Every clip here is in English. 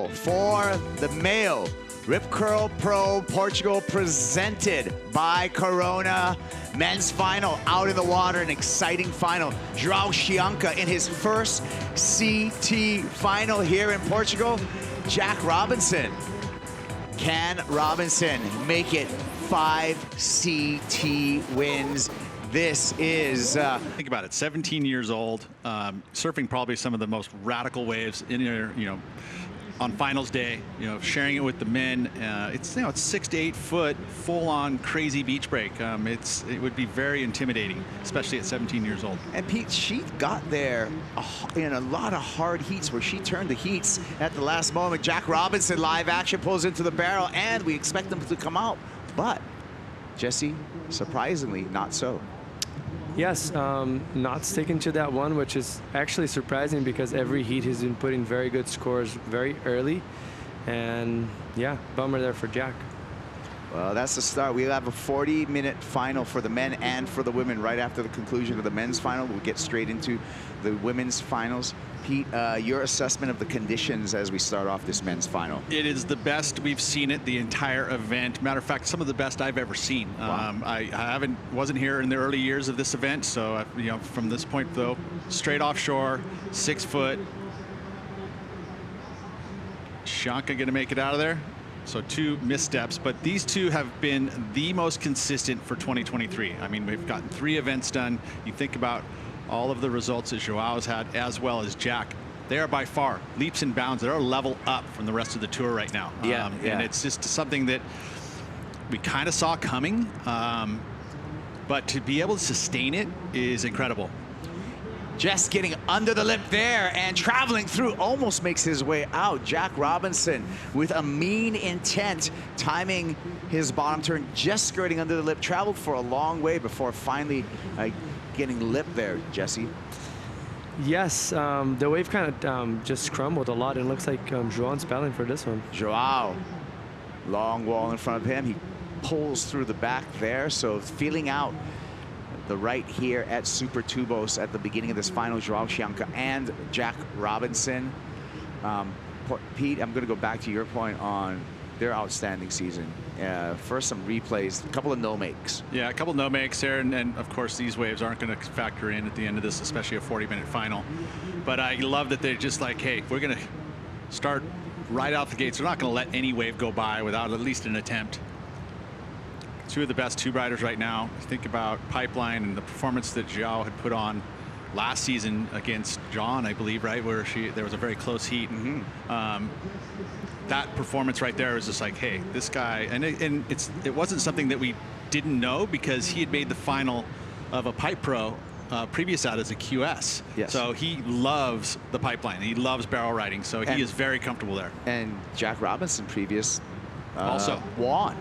final for the MEO Rip Curl Pro Portugal, presented by Corona. Men's final out in the water, an exciting final. João Chianca in his first CT final here in Portugal. Jack Robinson. Can Robinson make it 5 CT wins? This is... Think about it, 17 years old, surfing probably some of the most radical waves in your, on finals day, sharing it with the men. It's 6 to 8 foot, full-on crazy beach break. It would be very intimidating, especially at 17 years old. And Pete, she got there in a lot of hard heats where she turned the heats at the last moment. Jack Robinson, live action, pulls into the barrel, and we expect them to come out. But, Jesse, surprisingly, not so. Yes, not sticking to that one, which is actually surprising because every heat he's been putting very good scores very early. And yeah, bummer there for Jack. Well, that's the start. We'll have a 40-minute final for the men and for the women right after the conclusion of the men's final. We'll get straight into the women's finals. Pete, your assessment of the conditions as we start off this men's final? It is the best we've seen it the entire event. Matter of fact, some of the best I've ever seen. Wow. I wasn't here in the early years of this event, so from this point though, straight offshore, 6 foot. Chianca going to make it out of there. So 2 missteps, but these 2 have been the most consistent for 2023. I mean, we've gotten 3 events done. You think about all of the results that Joao's had, as well as Jack. They are by far leaps and bounds. They're a level up from the rest of the tour right now. Yeah. And it's just something that we kind of saw coming, but to be able to sustain it is incredible. Just getting under the lip there and traveling through, almost makes his way out. Jack Robinson with a mean intent, timing his bottom turn, just skirting under the lip, traveled for a long way before finally getting lip there, Jesse. Yes, the wave kind of just crumbled a lot, and it looks like João's battling for this one. João, long wall in front of him. He pulls through the back there, so feeling out the right here at Super Tubos at the beginning of this final, João Chianca and Jack Robinson. Pete, I'm going to go back to your point on their outstanding season. First, some replays, a couple of no-makes. Yeah, a couple of no-makes there, and of course these waves aren't going to factor in at the end of this, especially a 40-minute final. But I love that they're just like, hey, we're going to start right out the gates. We're not going to let any wave go by without at least an attempt. 2 of the best tube riders right now. Think about Pipeline and the performance that João had put on last season against John, I believe, right, where there was a very close heat. Mm-hmm. That performance right there was just like, hey, this guy, and it wasn't something that we didn't know because he had made the final of a Pipe Pro previous out as a QS. Yes. So he loves the Pipeline. He loves barrel riding, so he is very comfortable there. And Jack Robinson previous also won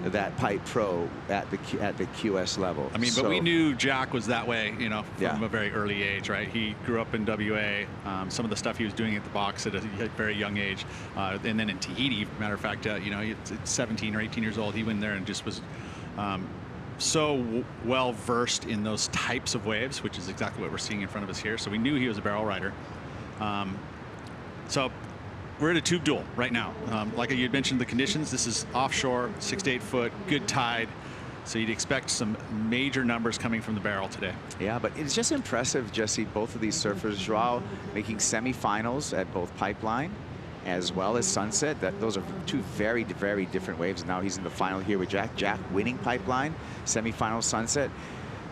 that Pipe Pro at the QS level. I mean, but we knew Jack was that way, from a very early age, right? He grew up in WA. Some of the stuff he was doing at the box at a very young age, and then in Tahiti, matter of fact, he's 17 or 18 years old. He went there and just was so well versed in those types of waves, which is exactly what we're seeing in front of us here. So we knew he was a barrel rider. So we're at a tube duel right now. Like you had mentioned, the conditions, this is offshore, 6 to 8 foot, good tide. So you'd expect some major numbers coming from the barrel today. Yeah, but it's just impressive, Jesse, both of these surfers. João making semifinals at both Pipeline as well as Sunset. Those are 2 very, very different waves. Now he's in the final here with Jack. Jack winning Pipeline, semifinal Sunset.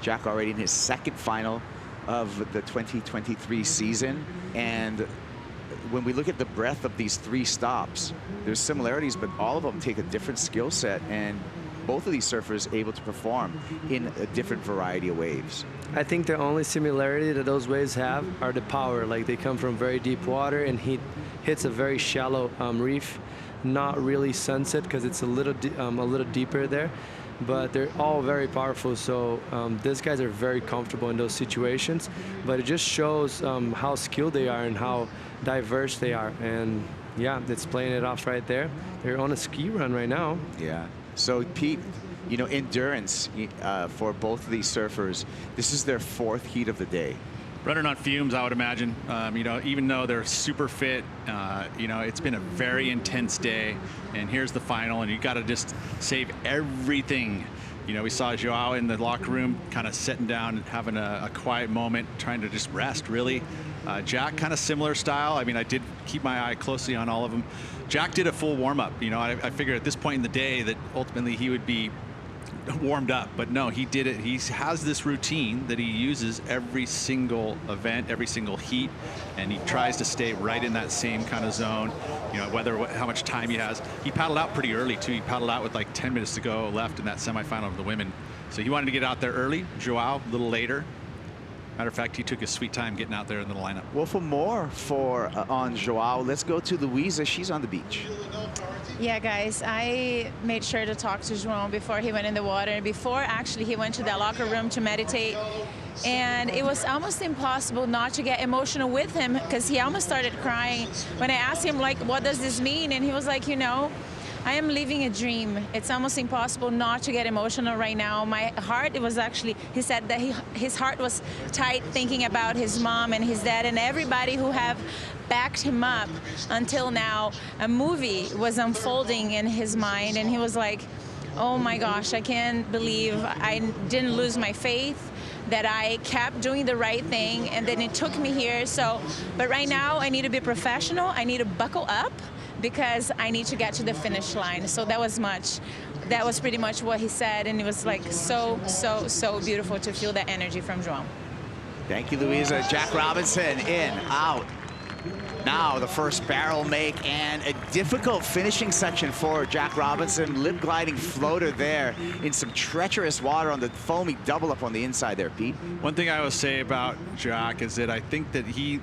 Jack already in his 2nd final of the 2023 season. And when we look at the breadth of these 3 stops, there's similarities, but all of them take a different skill set, and both of these surfers able to perform in a different variety of waves. I think the only similarity that those waves have are the power. Like, they come from very deep water, and he hits a very shallow reef, not really Sunset because it's a little deeper there. But they're all very powerful, so these guys are very comfortable in those situations. But it just shows how skilled they are and how diverse they are. And yeah, it's playing it off right there. They're on a ski run right now. Yeah. So Pete, endurance for both of these surfers. This is their 4th heat of the day. Running on fumes, I would imagine. You know, even though they're super fit, you know, it's been a very intense day, and here's the final, and you got to just save everything. You know, we saw João in the locker room kind of sitting down, having a quiet moment, trying to just rest, really. Jack, kind of similar style. I mean, I did keep my eye closely on all of them. Jack did a full warm-up. You know, I figured at this point in the day that ultimately he would be warmed up, but no, he did it. He has this routine that he uses every single event, every single heat, and he tries to stay right in that same kind of zone, you know, how much time he has. He paddled out pretty early too. He paddled out with like 10 minutes to go left in that semifinal of the women, so he wanted to get out there early. João a little later. Matter of fact, he took his sweet time getting out there in the lineup. Well, for more on João, let's go to Louisa. She's on the beach. Yeah, guys, I made sure to talk to João before he went in the water, and before actually he went to that locker room to meditate. And it was almost impossible not to get emotional with him, because he almost started crying when I asked him, like, what does this mean? And he was like, you know, I am living a dream. It's almost impossible not to get emotional right now. My heart, it was actually, he said that his heart was tight thinking about his mom and his dad and everybody who have backed him up until now. A movie was unfolding in his mind, and he was like, oh my gosh, I can't believe I didn't lose my faith, that I kept doing the right thing, and then it took me here. So, but right now I need to be professional. I need to buckle up, because I need to get to the finish line. So that was pretty much what he said, and it was like so beautiful to feel that energy from João. Thank you, Louisa. Jack Robinson in, out. Now the first barrel make, and a difficult finishing section for Jack Robinson. Lip gliding floater there in some treacherous water on the foamy double up on the inside there, Pete. One thing I will say about Jack is that I think that he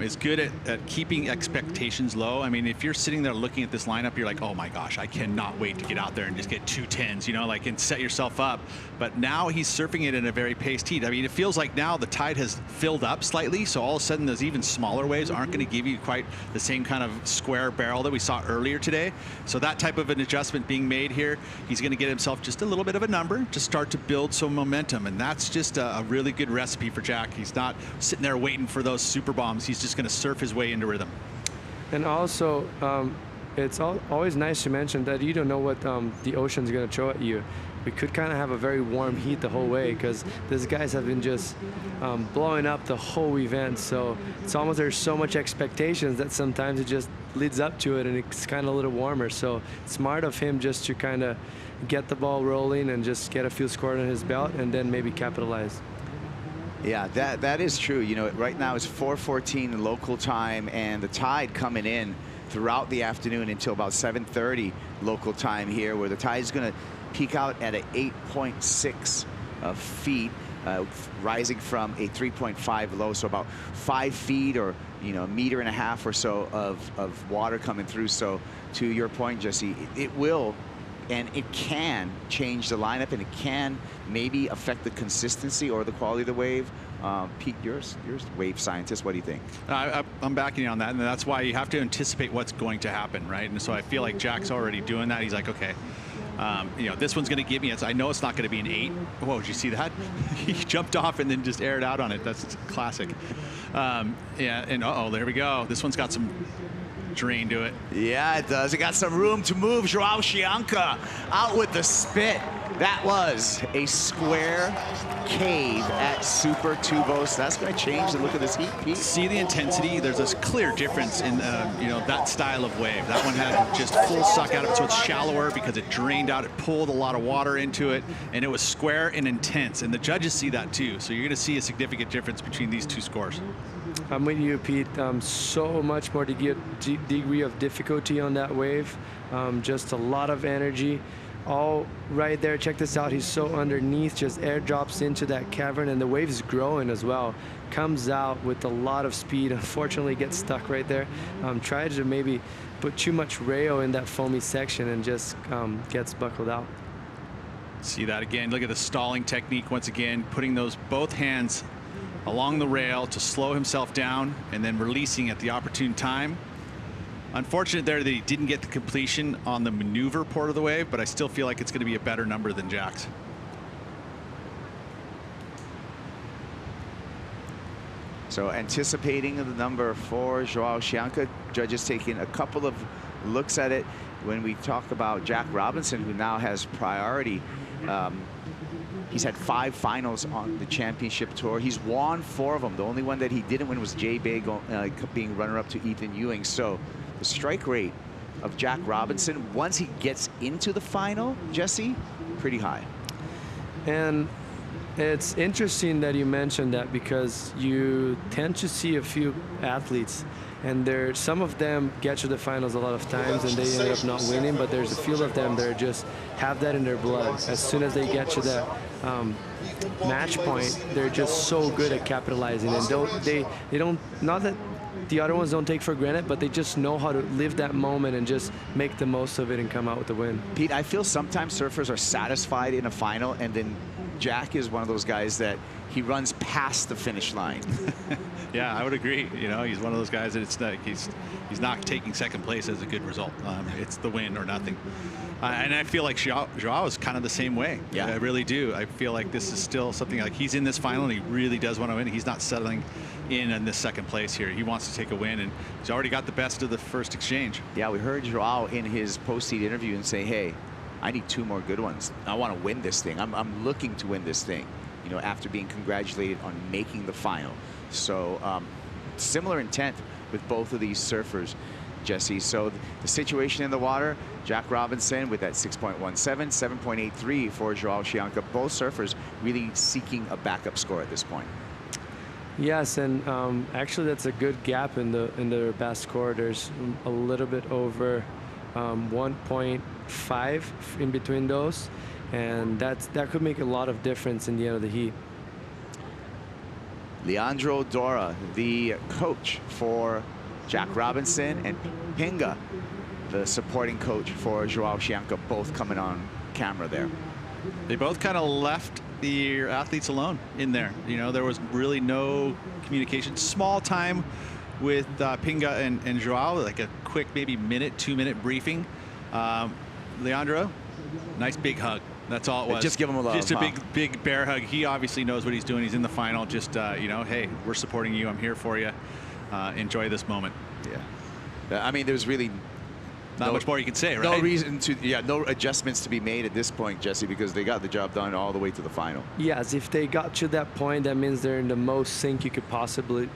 is good at keeping expectations low. I mean, if you're sitting there looking at this lineup, you're like, oh my gosh, I cannot wait to get out there and just get 2 10s, you know, like, and set yourself up. But now he's surfing it in a very paced heat. I mean, it feels like now the tide has filled up slightly, so all of a sudden those even smaller waves aren't going to give you quite the same kind of square barrel that we saw earlier today. So that type of an adjustment being made here, he's going to get himself just a little bit of a number to start to build some momentum, and that's just a really good recipe for Jack. He's not sitting there waiting for those super bombs. He's just going to surf his way into rhythm. And also, it's always nice to mention that you don't know what the ocean's going to throw at you. We could kind of have a very warm heat the whole way, because these guys have been just blowing up the whole event. So it's almost, there's so much expectations that sometimes it just leads up to it, and it's kind of a little warmer. So it's smart of him just to kind of get the ball rolling and just get a few scores on his belt, and then maybe capitalize. Yeah, that is true. You know, right now it's 4:14 local time, and the tide coming in throughout the afternoon until about 7:30 local time here, where the tide is going to peak out at a 8.6 feet, rising from a 3.5 low, so about 5 feet, or, you know, 1.5 meters or so of water coming through. So to your point, Jesse, it will and it can change the lineup, and it can maybe affect the consistency or the quality of the wave. Pete, you're a wave scientist. What do you think? I'm backing you on that, and that's why you have to anticipate what's going to happen, right? And so I feel like Jack's already doing that. He's like, okay, you know, this one's going to give me, I know it's not going to be an 8. Whoa, did you see that? He jumped off and then just aired out on it. That's classic. Yeah, and uh-oh, there we go. This one's got some drain to it. Yeah, it does. It got some room to move. João Chianca out with the spit. That was a square cave at Super Tubos. That's going to change the look of this heat, Pete. See the intensity? There's this clear difference in you know, that style of wave. That one had just full suck out of it, so it's shallower because it drained out. It pulled a lot of water into it, and it was square and intense. And the judges see that too. So you're going to see a significant difference between these two scores. I'm with you, Pete. So much more degree of difficulty on that wave. Just a lot of energy. All right there. Check this out. He's so underneath, just airdrops into that cavern, and the wave is growing as well. Comes out with a lot of speed. Unfortunately, gets stuck right there. Tried to maybe put too much rail in that foamy section and just gets buckled out. See that again. Look at the stalling technique once again, putting those both hands along the rail to slow himself down and then releasing at the opportune time. Unfortunate there that he didn't get the completion on the maneuver part of the wave, but I still feel like it's going to be a better number than Jack's. So anticipating the number 4, João Chianca, judges taking a couple of looks at it. When we talk about Jack Robinson, who now has priority, he's had 5 finals on the championship tour. He's won 4 of them. The only one that he didn't win was Jay Bay being runner-up to Ethan Ewing. So the strike rate of Jack Robinson, once he gets into the final, Jesse, pretty high. And it's interesting that you mentioned that, because you tend to see a few athletes, and some of them get to the finals a lot of times and they end up not winning, but there's a few of them that just have that in their blood. As soon as they get to that match point, they're just so good at capitalizing, and they don't, not that the other ones don't take for granted, but they just know how to live that moment and just make the most of it and come out with the win. Pete, I feel sometimes surfers are satisfied in a final, and then Jack is one of those guys that he runs past the finish line. Yeah, I would agree. You know, he's one of those guys that it's like he's not taking second place as a good result. It's the win or nothing. And I feel like João is kind of the same way. Yeah, I really do. I feel like this is still something like he's in this final and he really does want to win. He's not settling in this second place here. He wants to take a win, and he's already got the best of the first exchange. Yeah, we heard João in his post-heat interview and say, hey, I need 2 more good ones. I want to win this thing. I'm looking to win this thing, you know, after being congratulated on making the final. So similar intent with both of these surfers, Jesse. So the situation in the water, Jack Robinson with that 6.17, 7.83 for João Chianca. Both surfers really seeking a backup score at this point. Yes, and actually that's a good gap in the best score. There's a little bit over 1.5 in between those, and that could make a lot of difference in the end of the heat. Leandro Dora, the coach for Jack Robinson, and Pinga, the supporting coach for João Chianca, both coming on camera there. They both kind of left the athletes alone in there. You know, there was really no communication. Small time with Pinga and João, like a quick maybe 2-minute briefing. Leandro, nice big hug. That's all it was. Just give him a love. Just a big bear hug. He obviously knows what he's doing. He's in the final. Just you know, hey, we're supporting you. I'm here for you. Enjoy this moment. Yeah. I mean, there's really not much more you can say, right? No reason to, no adjustments to be made at this point, Jesse, because they got the job done all the way to the final. Yes, if they got to that point, that means they're in the most sync you could possibly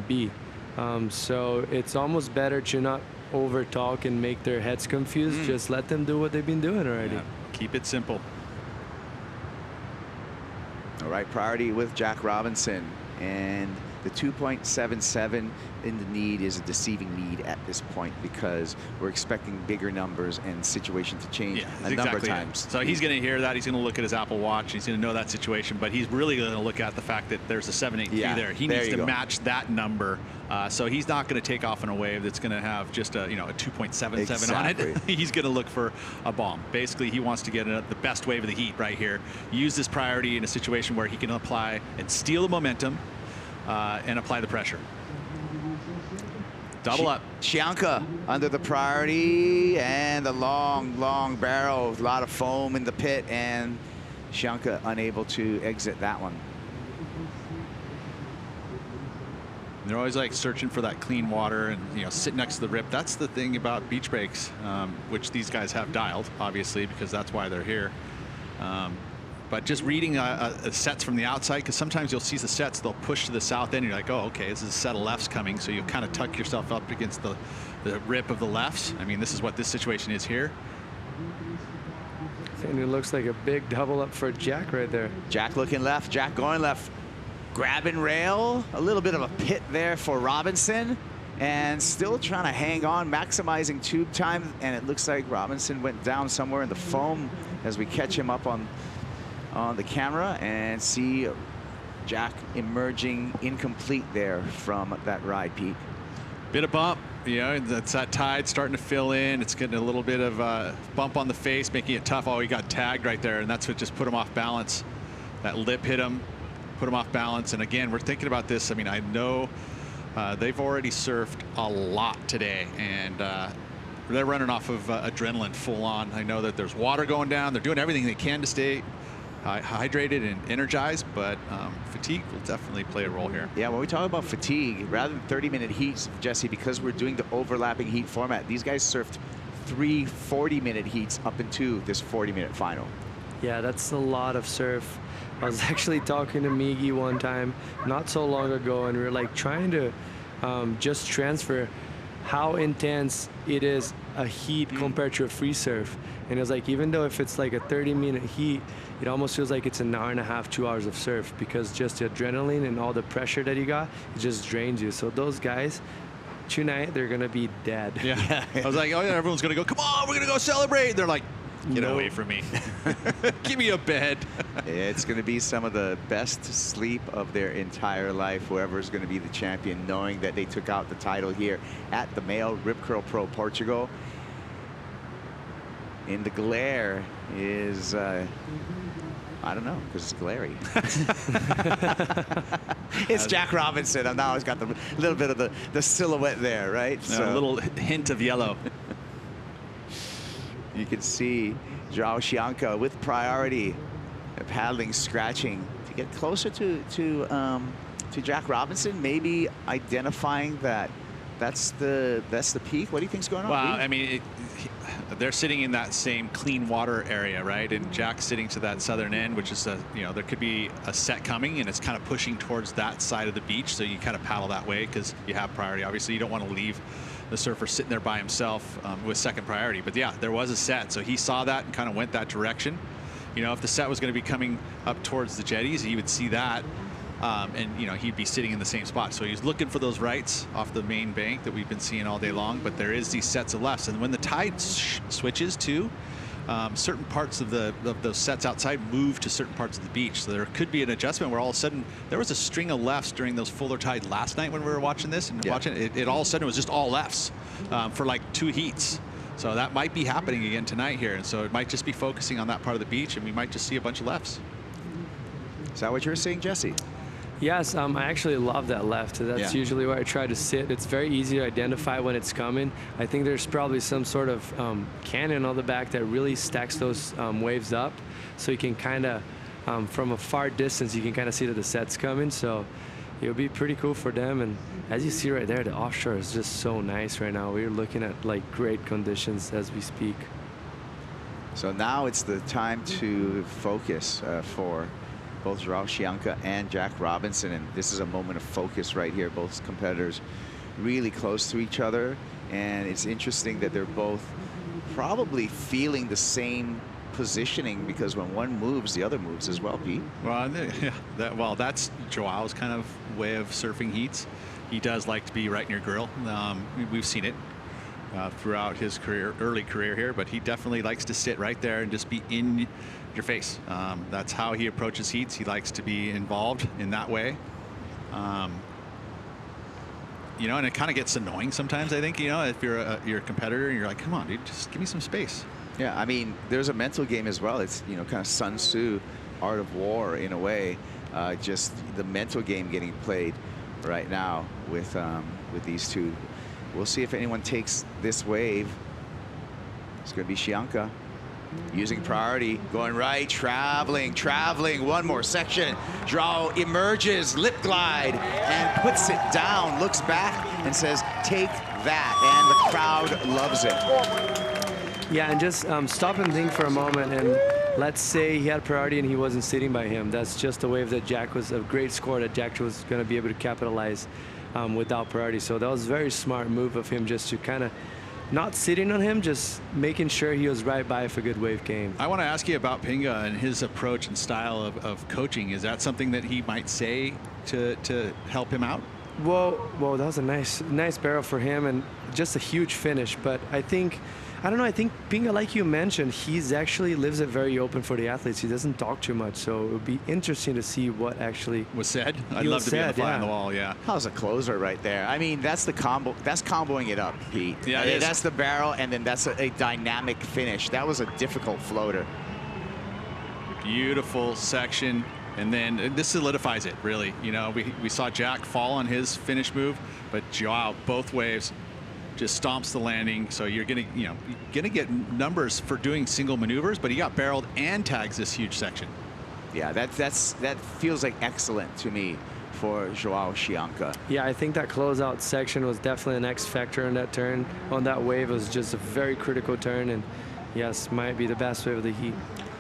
be. So it's almost better to not over talk and make their heads confused. Just let them do what they've been doing already. Yeah. Keep it simple. All right, priority with Jack Robinson, and the 2.77 in the need is a deceiving need at this point, because we're expecting bigger numbers and situation to change a number of times. So he's going to hear that. He's going to look at his Apple Watch. He's going to know that situation, but he's really going to look at the fact that there's a 7.83 there. He needs to match that number. So he's not going to take off in a wave that's going to have just a 2.77 on it. He's going to look for a bomb. Basically, he wants to get the best wave of the heat right here. Use this priority in a situation where he can apply and steal the momentum and apply the pressure. Double up. Chianca under the priority, and the long barrel. A lot of foam in the pit, and Chianca unable to exit that one. They're always like searching for that clean water and sit next to the rip. That's the thing about beach breaks, which these guys have dialed, obviously, because that's why they're here. But just reading sets from the outside, because sometimes you'll see the sets, they'll push to the south end. You're like, oh, okay, this is a set of lefts coming. So you'll kind of tuck yourself up against the rip of the lefts. I mean, this is what this situation is here. And it looks like a big double up for Jack right there. Jack looking left, Jack going left. Grabbing rail, a little bit of a pit there for Robinson, and still trying to hang on, maximizing tube time, and it looks like Robinson went down somewhere in the foam as we catch him up on the camera and see Jack emerging incomplete there from that ride, Pete. Bit of bump, that's that tide starting to fill in. It's getting a little bit of a bump on the face, making it tough. Oh, he got tagged right there, and that's what just put him off balance. That lip hit him, put him off balance. And again, we're thinking about this. I mean, I know they've already surfed a lot today, and they're running off of adrenaline full on. I know that there's water going down. They're doing everything they can to stay hydrated and energized, but fatigue will definitely play a role here. Yeah, when we talk about fatigue, rather than 30-minute heats, Jesse, because we're doing the overlapping heat format, these guys surfed 3 40-minute heats up into this 40-minute final. Yeah, that's a lot of surf. I was actually talking to Miggy one time not so long ago, and we were like trying to just transfer how intense it is a heat compared to a free surf. And it was like, even though if it's like a 30-minute heat, it almost feels like it's an hour and a half, 2 hours of surf, because just the adrenaline and all the pressure that you got, it just drains you. So those guys, tonight, they're gonna be dead. Yeah. I was like, oh yeah, everyone's gonna go, come on, we're gonna go celebrate. They're like, get away from me. Give me a bed. It's going to be some of the best sleep of their entire life, whoever's going to be the champion, knowing that they took out the title here at the MEO Rip Curl Pro Portugal. In the glare is, I don't know, because it's glary. It's Jack Robinson. I've now got the little bit of the silhouette there, right? So, a little hint of yellow. You can see João Chianca with priority, paddling, scratching to get closer to Jack Robinson, maybe identifying that that's the peak. What do you think's going on? Well, I mean, they're sitting in that same clean water area, right? And Jack's sitting to that southern end, which is there could be a set coming, and it's kind of pushing towards that side of the beach. So you kind of paddle that way because you have priority. Obviously, you don't want to leave the surfer sitting there by himself with second priority. But yeah, there was a set, so he saw that and kind of went that direction. You know, if the set was going to be coming up towards the jetties, he would see that, and he'd be sitting in the same spot. So he's looking for those rights off the main bank that we've been seeing all day long. But there is these sets of lefts, and when the tide switches too, certain parts of those sets outside move to certain parts of the beach. So there could be an adjustment where all of a sudden there was a string of lefts during those fuller tide last night when we were watching this, and watching it all of a sudden it was just all lefts for like 2 heats. So that might be happening again tonight here, and so it might just be focusing on that part of the beach, and we might just see a bunch of lefts. Is that what you're seeing, Jesse? Yes, I actually love that left. That's usually where I try to sit. It's very easy to identify when it's coming. I think there's probably some sort of cannon on the back that really stacks those waves up, so you can kind of, from a far distance, you can kind of see that the set's coming. So it'll be pretty cool for them. And as you see right there, the offshore is just so nice right now. We're looking at like great conditions as we speak. So now it's the time to focus for both João Chianca and Jack Robinson, and this is a moment of focus right here. Both competitors really close to each other, and it's interesting that they're both probably feeling the same positioning, because when one moves, the other moves as well, Pete. Well, yeah, that's Joao's kind of way of surfing heats. He does like to be right in your grill. We've seen it throughout his career, early career here, but he definitely likes to sit right there and just be in your face. That's how he approaches heats. He likes to be involved in that way. And it kind of gets annoying sometimes, I think, if you're a competitor and you're like, come on, dude, just give me some space. Yeah, I mean, there's a mental game as well. It's, kind of Sun Tzu, art of war in a way. Just the mental game getting played right now with these two. We'll see if anyone takes this wave. It's going to be Chianca using priority, going right, traveling. One more section. João emerges, lip glide, and puts it down, looks back and says, take that. And the crowd loves it. Yeah, and just stop and think for a moment, and let's say he had priority and he wasn't sitting by him. That's just a wave that Jack was, a great score that Jack was going to be able to capitalize without priority. So that was a very smart move of him, just to kind of not sitting on him, just making sure he was right by for good wave game. I want to ask you about Pinga and his approach and style of coaching. Is that something that he might say to help him out? Well, that was a nice barrel for him, and just a huge finish. But I think Pinga, like you mentioned, he's actually lives it very open for the athletes. He doesn't talk too much, so it would be interesting to see what actually was said. I'd love to be a fly on the wall. Yeah. How's a closer right there? I mean, that's the combo. That's comboing it up, Pete. Yeah, it is. That's the barrel, and then that's a dynamic finish. That was a difficult floater. Beautiful section. And then this solidifies it, really. We saw Jack fall on his finish move, but João, both waves, just stomps the landing. So you're gonna get numbers for doing single maneuvers, but he got barreled and tags this huge section. Yeah, that feels like excellent to me for João Chianca. Yeah, I think that closeout section was definitely an X factor in that turn. On that wave, it was just a very critical turn, and yes, might be the best wave of the heat.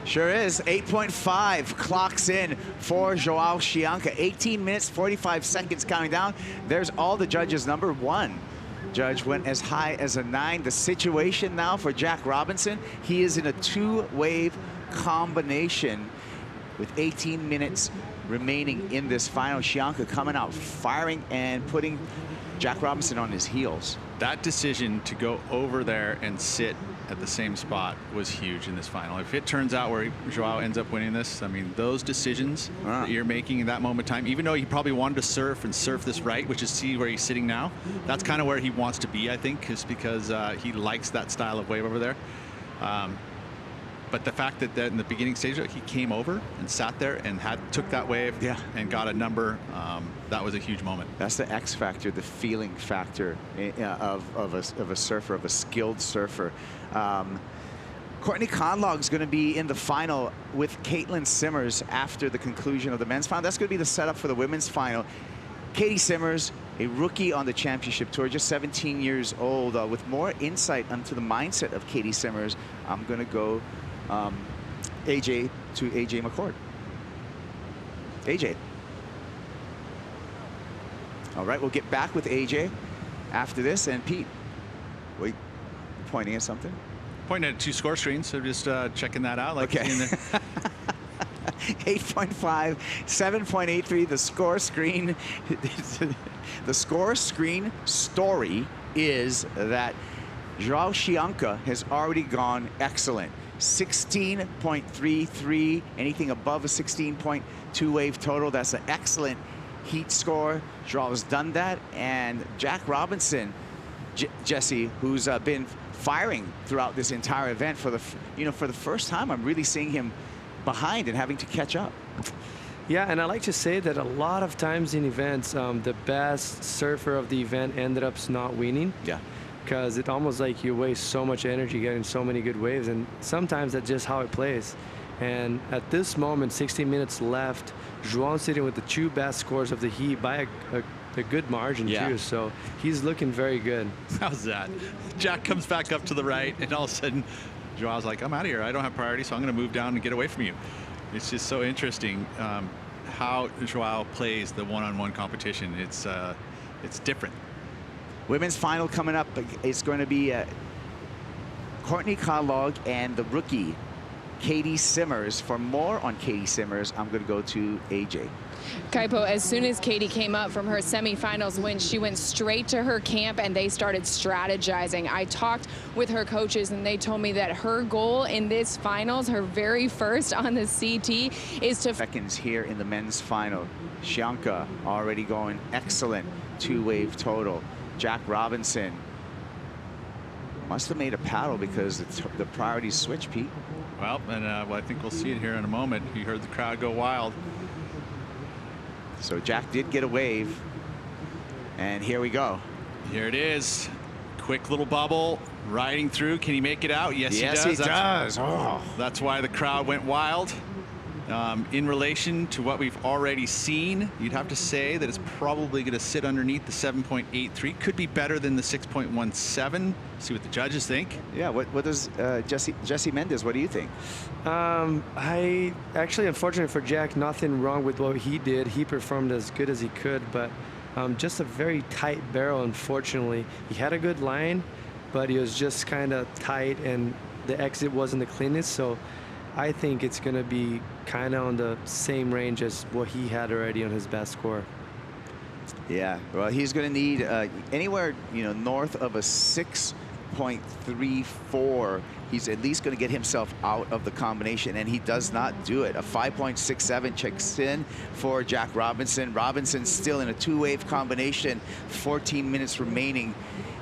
Sure is. 8.5 clocks in for João Chianca. 18 minutes, 45 seconds counting down. There's all the judges. Number 1 judge went as high as a 9. The situation now for Jack Robinson, he is in a 2-wave combination with 18 minutes remaining in this final. Chianca coming out firing and putting Jack Robinson on his heels. That decision to go over there and sit at the same spot was huge in this final. If it turns out where João ends up winning this, I mean, those decisions that you're making in that moment in time, even though he probably wanted to surf this right, which is see where he's sitting now, that's kind of where he wants to be, I think, is because he likes that style of wave over there. But the fact that in the beginning stage, he came over and sat there and took that wave and got a number, that was a huge moment. That's the X factor, the feeling factor of a surfer, of a skilled surfer. Courtney Conlog's going to be in the final with Caitlin Simmers after the conclusion of the men's final. That's going to be the setup for the women's final. Katie Simmers, a rookie on the championship tour, just 17 years old. With more insight into the mindset of Katie Simmers, I'm going to go AJ McCord. AJ. All right, we'll get back with AJ after this. And Pete, wait, pointing at something? Pointing at 2 score screens, so just checking that out. Like okay. 8.5, 7.83, the score screen. The score screen story is that João Chianca has already gone excellent. 16.33, anything above a 16.2 wave total, that's an excellent heat score. João's done that, and Jack Robinson, Jesse, who's been firing throughout this entire event for the first time, I'm really seeing him behind and having to catch up. Yeah, and I like to say that a lot of times in events, the best surfer of the event ended up not winning. Yeah. Because it almost like you waste so much energy getting so many good waves, and sometimes that's just how it plays. And at this moment, 16 minutes left, João sitting with the 2 best scores of the heat by a good margin too, so he's looking very good. How's that? Jack comes back up to the right, and all of a sudden, João's like, I'm out of here. I don't have priority, so I'm going to move down and get away from you. It's just so interesting how João plays the one-on-one competition. It's different. Women's final coming up. It's going to be Courtney Conlog and the rookie Katie Simmers. For more on Katie Simmers, I'm going to go to AJ. Kaipo, as soon as Katie came up from her semifinals win, she went straight to her camp and they started strategizing. I talked with her coaches and they told me that her goal in this finals, her very first on the CT, is to... Seconds here in the men's final. Chianca already going excellent 2-wave total. Jack Robinson must have made a paddle because the priorities switch, Pete. Well, and I think we'll see it here in a moment. You heard the crowd go wild. So Jack did get a wave, and here we go. Here it is. Quick little bubble riding through. Can he make it out? Yes, he does. He does. That's why the crowd went wild. In relation to what we've already seen, you'd have to say that it's probably going to sit underneath the 7.83. Could be better than the 6.17. See what the judges think. Yeah, what does Jesse Mendez, what do you think? I actually, unfortunately for Jack, nothing wrong with what he did. He performed as good as he could, but just a very tight barrel, unfortunately. He had a good line, but he was just kind of tight, and the exit wasn't the cleanest, so I think it's going to be kind of on the same range as what he had already on his best score. Yeah, well, he's going to need anywhere, north of a 6.34. He's at least going to get himself out of the combination, and he does not do it. A 5.67 checks in for Jack Robinson. Robinson still in a 2-wave combination, 14 minutes remaining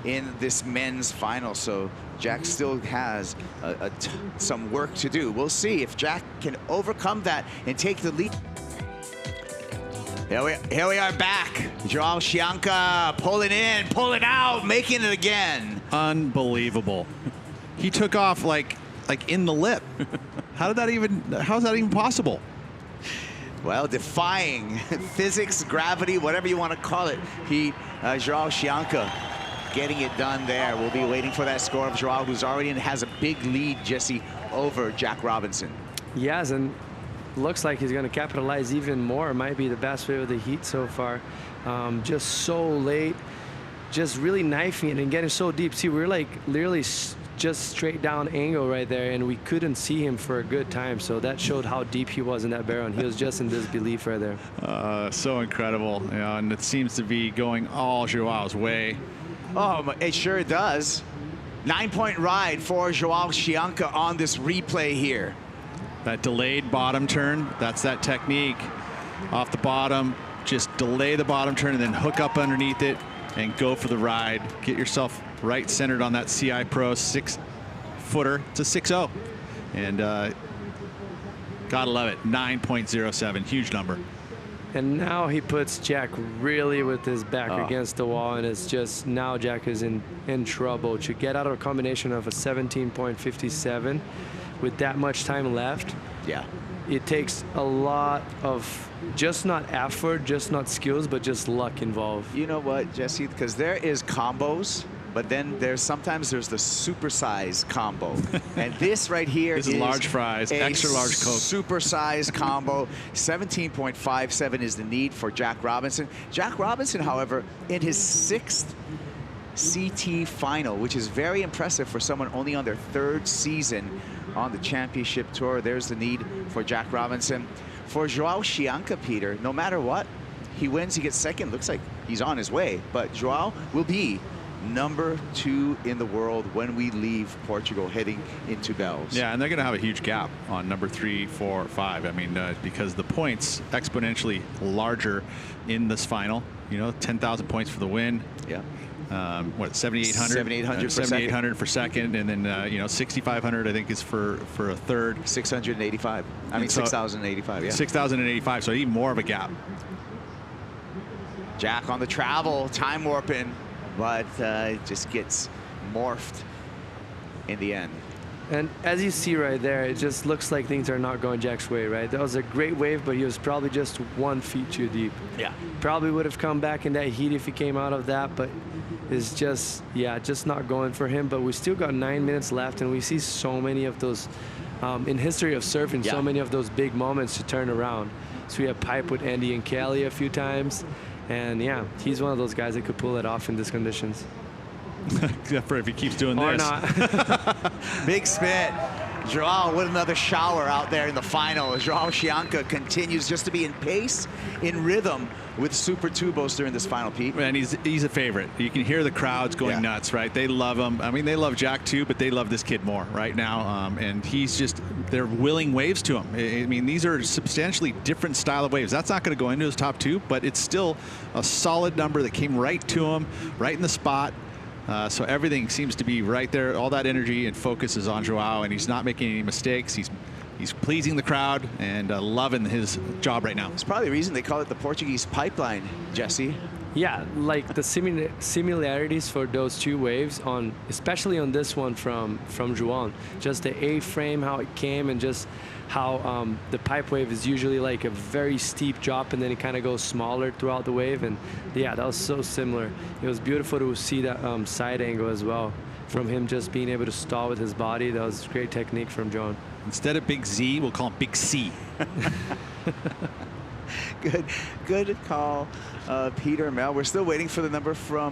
in this men's final. So Jack still has some work to do. We'll see if Jack can overcome that and take the lead. Here we are back. João Chianca pulling in, pulling out, making it again. Unbelievable. He took off like in the lip. How's that even possible? Well, defying physics, gravity, whatever you want to call it. João Chianca getting it done there. We'll be waiting for that score of João, who's already has a big lead, Jesse, over Jack Robinson. Yes, and looks like he's going to capitalize even more. Might be the best wave of the heat so far. Just so late, just really knifing it and getting so deep. See, we're like literally just straight down angle right there, and we couldn't see him for a good time. So that showed how deep he was in that barrel, and he was just in disbelief right there. So incredible, you know, and it seems to be going all Joao's way. Oh, it sure does. 9-point ride for João Chianca on this replay here. That delayed bottom turn, that's that technique. Off the bottom, just delay the bottom turn and then hook up underneath it and go for the ride. Get yourself right centered on that CI Pro 6-footer. It's a 6.0. And gotta love it, 9.07, huge number. And now he puts Jack really with his back against the wall, and it's just now Jack is in trouble. To get out of a combination of a 17.57 with that much time left, yeah, it takes a lot of just not effort, just not skills, but just luck involved. You know what, Jesse? Because there is combos, but then sometimes there's the supersize combo. And this right here is large fries, extra large Coke. Supersize combo. 17.57 is the need for Jack Robinson. Jack Robinson, however, in his 6th CT final, which is very impressive for someone only on their 3rd season on the championship tour. There's the need for Jack Robinson. For João Chianca, Peter, no matter what, he wins, he gets 2nd. Looks like he's on his way. But João will be number 2 in the world when we leave Portugal heading into Bells. Yeah, and they're going to have a huge gap on number 3, 4, 5. I mean, because the points exponentially larger in this final. You know, 10,000 points for the win. Yeah. What, 7,800? 7,800 for second, and then you know, 6,500 I think is for a third. 685. I mean, 6,085. Yeah. 6,085. So even more of a gap. Jack on the travel, time warping, but it just gets morphed in the end. And as you see right there, it just looks like things are not going Jack's way, right? That was a great wave, but he was probably just 1 feet too deep. Yeah. Probably would have come back in that heat if he came out of that, but it's just, yeah, just not going for him. But we still got 9 minutes left, and we see so many of those, in history of surfing, so many of those big moments to turn around. So we have pipe with Andy and Kelly a few times, and yeah, he's one of those guys that could pull it off in these conditions. Except for if he keeps doing or this. Not. Big spit. João with another shower out there in the final. João Chianca continues just to be in pace, in rhythm with Super Tubos during this final, Pete. And he's a favorite. You can hear the crowds going nuts, right? They love him. I mean, they love Jack too, but they love this kid more right now. And he's just, they're willing waves to him. I mean, these are substantially different style of waves. That's not going to go into his top 2, but it's still a solid number that came right to him, right in the spot. So everything seems to be right there. All that energy and focus is on João, and he's not making any mistakes. He's pleasing the crowd and loving his job right now. It's probably the reason they call it the Portuguese pipeline, Jesse. Yeah, like the similarities for those 2 waves, especially on this one from João. Just the A-frame, how it came, and just how the pipe wave is usually like a very steep drop, and then it kind of goes smaller throughout the wave. And yeah, that was so similar. It was beautiful to see that side angle as well from him, just being able to stall with his body. That was great technique from João. Instead of Big Z, we'll call him Big C. Good call, Peter, Mel. We're still waiting for the number for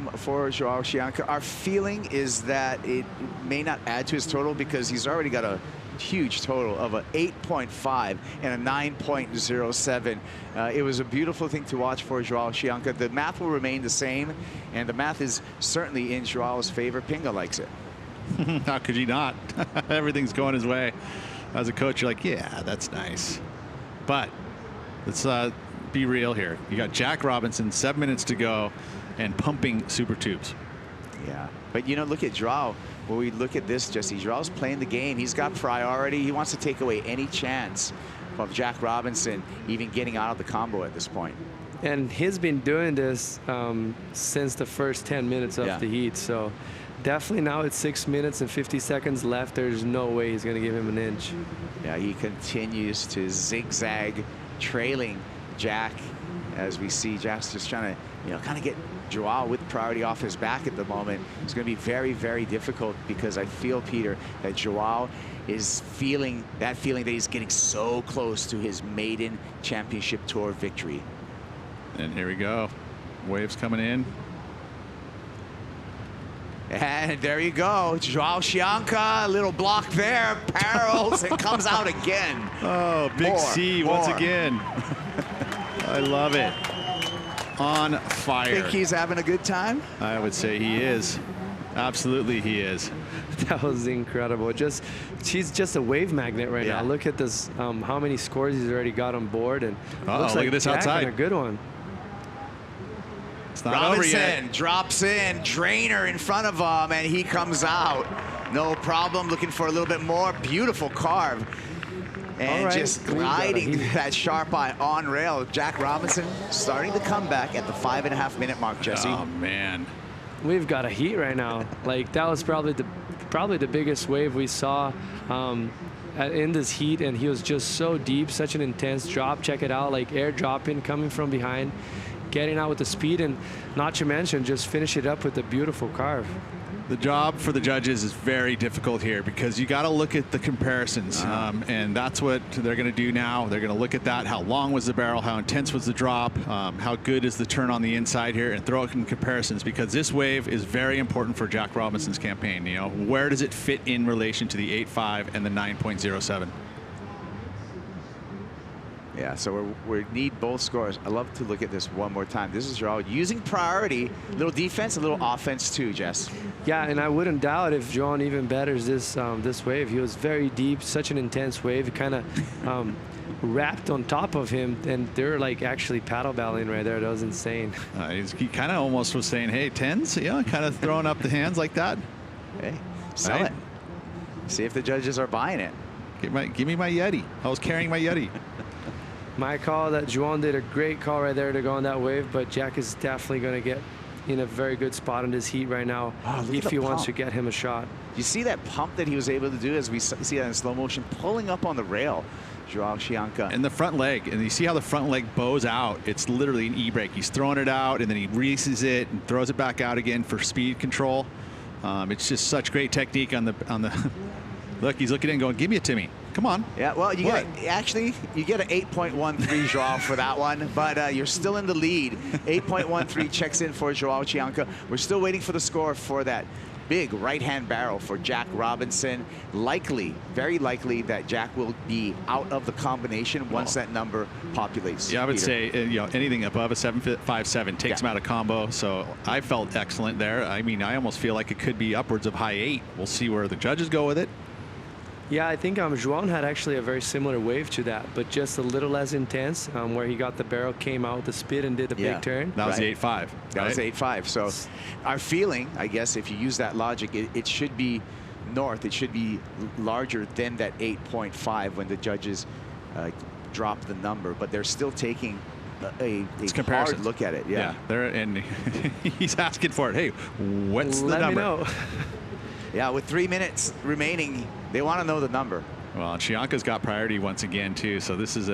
João Chianca. Our feeling is that it may not add to his total because he's already got a huge total of a 8.5 and a 9.07. It was a beautiful thing to watch for João Chianca. The math will remain the same, and the math is certainly in João's favor. Pinga likes it. How could you not? Everything's going his way. As a coach, you're like, yeah, that's nice. But let's be real here. You got Jack Robinson, 7 minutes to go, and pumping super tubes. Yeah, but you know, look at João. When we look at this, Jesse, João's playing the game. He's got priority. He wants to take away any chance of Jack Robinson even getting out of the combo at this point. And he's been doing this since the first 10 minutes of the heat. So definitely now it's 6 minutes and 50 seconds left. There's no way he's going to give him an inch. Yeah, he continues to zigzag trailing Jack, as we see Jack's just trying to, you know, kind of get João with priority off his back at the moment. It's going to be very, very difficult, because I feel, Peter, that João is feeling that he's getting so close to his maiden championship tour victory. And here we go. Waves coming in. And there you go. João Chianca, a little block there, parallels, and comes out again. Oh, big C once again. I love it. On fire. Think he's having a good time? I would say he is. Absolutely he is. That was incredible. She's just a wave magnet right now. Look at this, how many scores he's already got on board, and looks like look at this Jack outside. a good one. It's not Robinson over yet. drops in, Drainer in front of him, and he comes out. No problem, looking for a little bit more. Beautiful carve. And just gliding that sharp eye on rail. Jack Robinson starting to come back at the 5.5-minute mark, Jesse. Oh, man. We've got a heat right now. Like, that was probably the biggest wave we saw in this heat, and he was just so deep, such an intense drop. Check it out, like air dropping, coming from behind, getting out with the speed, and not to mention just finish it up with a beautiful carve. The job for the judges is very difficult here, because you got to look at the comparisons, and that's what they're going to do now. They're going to look at that. How long was the barrel? How intense was the drop? How good is the turn on the inside here? And throw it in comparisons, because this wave is very important for Jack Robinson's campaign. You know, where does it fit in relation to the 8.5 and the 9.07? Yeah, so we need both scores. I love to look at this one more time. This is João using priority, little defense, a little offense too, Jess. Yeah, and I wouldn't doubt if João even betters this wave. He was very deep, such an intense wave. It kind of wrapped on top of him, and they're like actually paddle battling right there. That was insane. He kind of almost was saying, hey, tens, yeah, kind of throwing up the hands like that. Hey, sell it. See if the judges are buying it. Give me my Yeti. I was carrying my Yeti. My call that João did a great call right there to go on that wave, but Jack is definitely going to get in a very good spot in this heat right now if he wants to get him a shot. You see that pump that he was able to do, as we see that in slow motion, pulling up on the rail, João Chianca. And the front leg, and you see how the front leg bows out. It's literally an e-brake. He's throwing it out, and then he releases it and throws it back out again for speed control. It's just such great technique on the look, he's looking in going, give me it to me. Come on. Yeah, well, you get an 8.13 João for that one, but you're still in the lead. 8.13 checks in for João Chianca. We're still waiting for the score for that big right-hand barrel for Jack Robinson. Likely, very likely, that Jack will be out of the combination once that number populates. Yeah, I would say anything above a 7.57 takes him out of combo. So I felt excellent there. I mean, I almost feel like it could be upwards of high 8. We'll see where the judges go with it. Yeah, I think João had actually a very similar wave to that, but just a little less intense, where he got the barrel, came out with the speed, and did the big turn. That was the 8.5. That was 8.5. So our feeling, I guess, if you use that logic, it should be north. It should be larger than that 8.5 when the judges drop the number, but they're still taking a hard look at it. Yeah, and he's asking for it. Hey, what's the number? Let me know. Yeah, with 3 minutes remaining, they want to know the number. Well, Chianca's got priority once again, too. So this is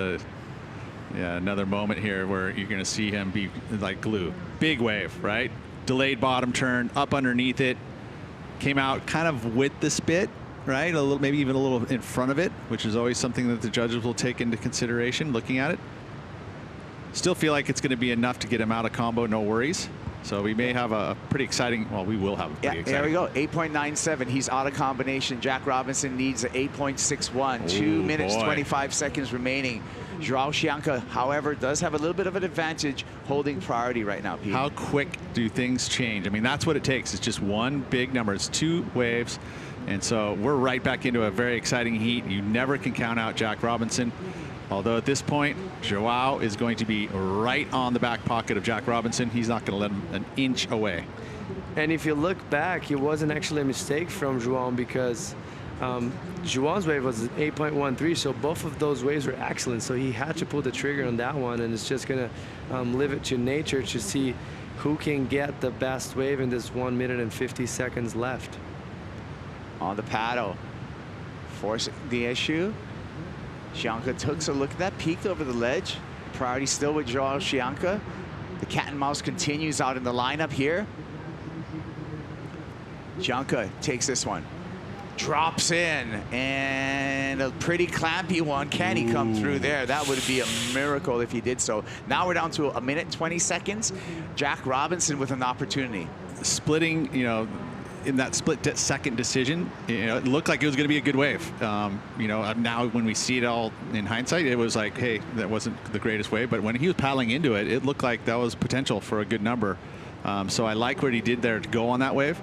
another moment here where you're going to see him be like glue. Big wave, right? Delayed bottom turn, up underneath it. Came out kind of with the spit, right? A little, maybe even a little in front of it, which is always something that the judges will take into consideration looking at it. Still feel like it's going to be enough to get him out of combo, no worries. So we may have a pretty exciting, well, we will have a pretty exciting. There we go, 8.97. He's out of combination. Jack Robinson needs an 8.61. 2 minutes, 25 seconds remaining. João Chianca, however, does have a little bit of an advantage holding priority right now, Pete. How quick do things change? I mean, that's what it takes. It's just one big number. It's 2 waves. And so we're right back into a very exciting heat. You never can count out Jack Robinson. Although at this point, João is going to be right on the back pocket of Jack Robinson. He's not going to let him an inch away. And if you look back, it wasn't actually a mistake from João, because João's wave was 8.13, so both of those waves were excellent. So he had to pull the trigger on that one, and it's just going to leave it to nature to see who can get the best wave in this 1 minute and 50 seconds left. On the paddle, forcing the issue. Chianca took a look at that, peeked over the ledge. Priority still with João Chianca. The cat and mouse continues out in the lineup here. Chianca takes this one. Drops in, and a pretty clampy one. Can he come through there? That would be a miracle if he did so. Now we're down to 1 minute 20 seconds. Jack Robinson with an opportunity. Splitting, you know, in that split-second decision, you know, it looked like it was going to be a good wave. You know, now when we see it all in hindsight, it was like, hey, that wasn't the greatest wave. But when he was paddling into it, it looked like that was potential for a good number. So I like what he did there to go on that wave.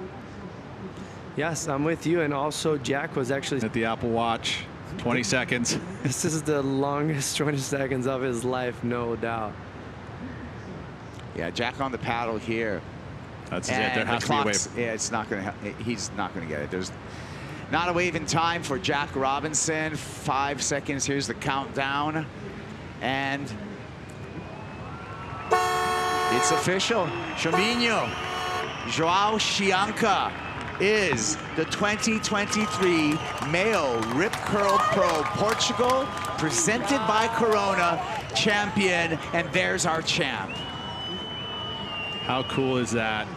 Yes, I'm with you. And also, Jack was actually At the Apple Watch, 20 seconds. This is the longest 20 seconds of his life, no doubt. Yeah, Jack on the paddle here. That's it. There has to be a wave. Yeah, it's not going to. He's not going to get it. There's not a wave in time for Jack Robinson. 5 seconds. Here's the countdown, and it's official. Chominho, João Chianca is the 2023 MEO Rip Curl Pro Portugal, presented by Corona, champion, and there's our champ. How cool is that?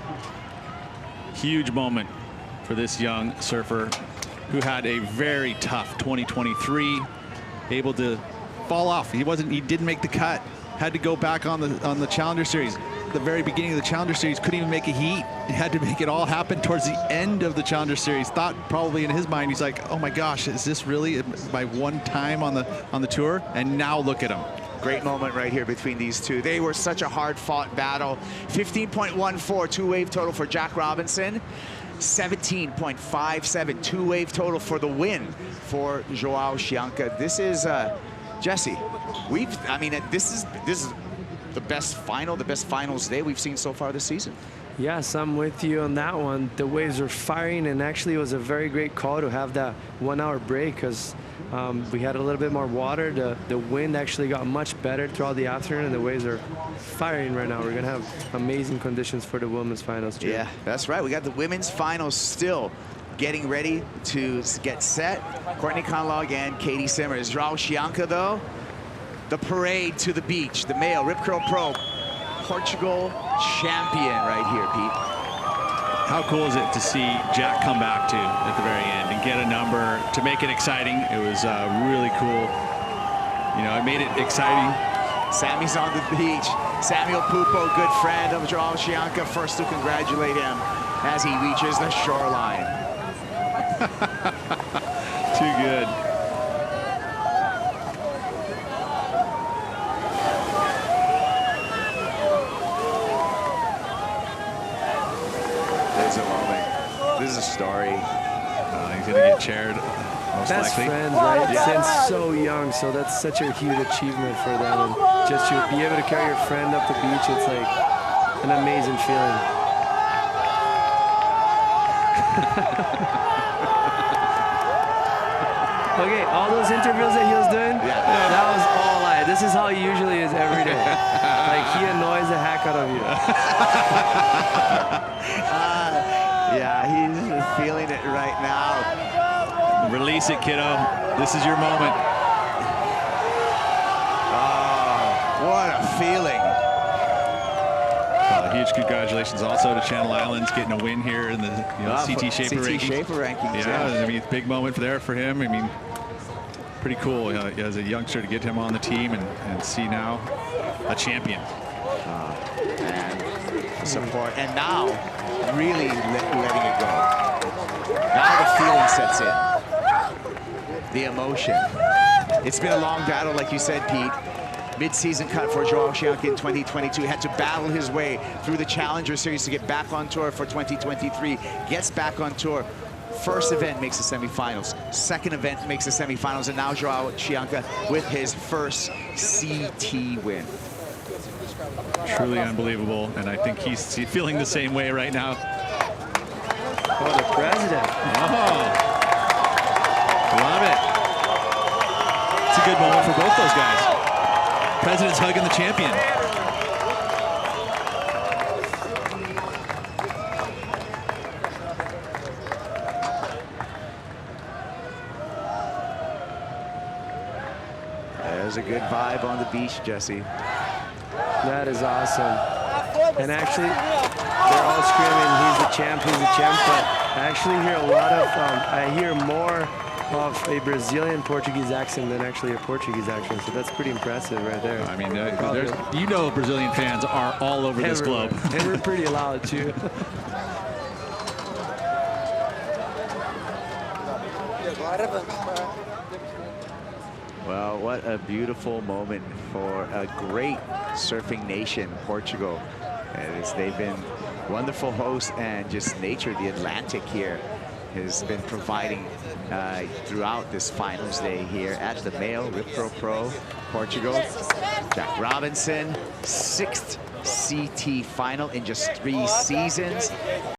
Huge moment for this young surfer who had a very tough 2023, able to fall off. He didn't make the cut. Had to go back on the Challenger Series. The very beginning of the Challenger Series, couldn't even make a heat. He had to make it all happen towards the end of the Challenger Series. Thought probably in his mind, he's like, oh my gosh, is this really my one time on the tour? And now look at him. Great moment right here between these two. They were such a hard-fought battle. 15.14 two-wave total for Jack Robinson. 17.57 two-wave total for the win for João Chianca. This is Jesse. I mean, this is the best finals day we've seen so far this season. Yes, I'm with you on that one. The waves were firing, and actually it was a very great call to have that 1 hour break, because we had a little bit more water. The wind actually got much better throughout the afternoon, and the waves are firing right now. We're going to have amazing conditions for the women's finals, too. Yeah, that's right. We got the women's finals still getting ready to get set. Courtney Conlog and Katie Simmers. João Chianca, though, the parade to the beach. The MEO Rip Curl Pro Portugal champion right here, Pete. How cool is it to see Jack come back to at the very end and get a number to make it exciting? It was really cool. You know, it made it exciting. Sammy's on the beach. Samuel Pupo, good friend of João Chianca, first to congratulate him as he reaches the shoreline. Too good. There's a moment. This is a story. He's going to get chaired, most Best likely. friends, right? Since so young, so that's such a huge achievement for them. And just to be able to carry your friend up the beach, it's like an amazing feeling. Okay, all those interviews that he was doing, that was all lie. This is how he usually is every day. Like, he annoys the heck out of you. Yeah, he's feeling it right now. Release it, kiddo. This is your moment. Oh, what a feeling. Huge congratulations also to Channel Islands getting a win here in the CT Shaper rankings. Yeah, I mean, big moment there for him. I mean, pretty cool as a youngster to get him on the team and see now a champion. And support. And now, really letting it go. Now the feeling sets in. The emotion. It's been a long battle, like you said, Pete. Mid-season cut for João Chianca in 2022. He had to battle his way through the Challenger Series to get back on tour for 2023. Gets back on tour. First event makes the semifinals. Second event makes the semifinals. And now João Chianca with his first CT win. Truly unbelievable. And I think he's feeling the same way right now. Oh, the president. Oh, love it. It's a good moment for both those guys. President's hugging the champion. was a good vibe on the beach, Jesse. That is awesome. And actually, they're all screaming, he's the champ, but I actually hear a lot of, I hear more of a Brazilian Portuguese accent than actually a Portuguese accent, so that's pretty impressive right there. I mean, you know Brazilian fans are all over this globe. And we're pretty loud, too. Well, what a beautiful moment for a great surfing nation, Portugal. As they've been wonderful hosts, and just nature, the Atlantic here, has been providing throughout this finals day here at the MEO Ripro Pro, Portugal. Jack Robinson, 6th CT final in just 3 seasons.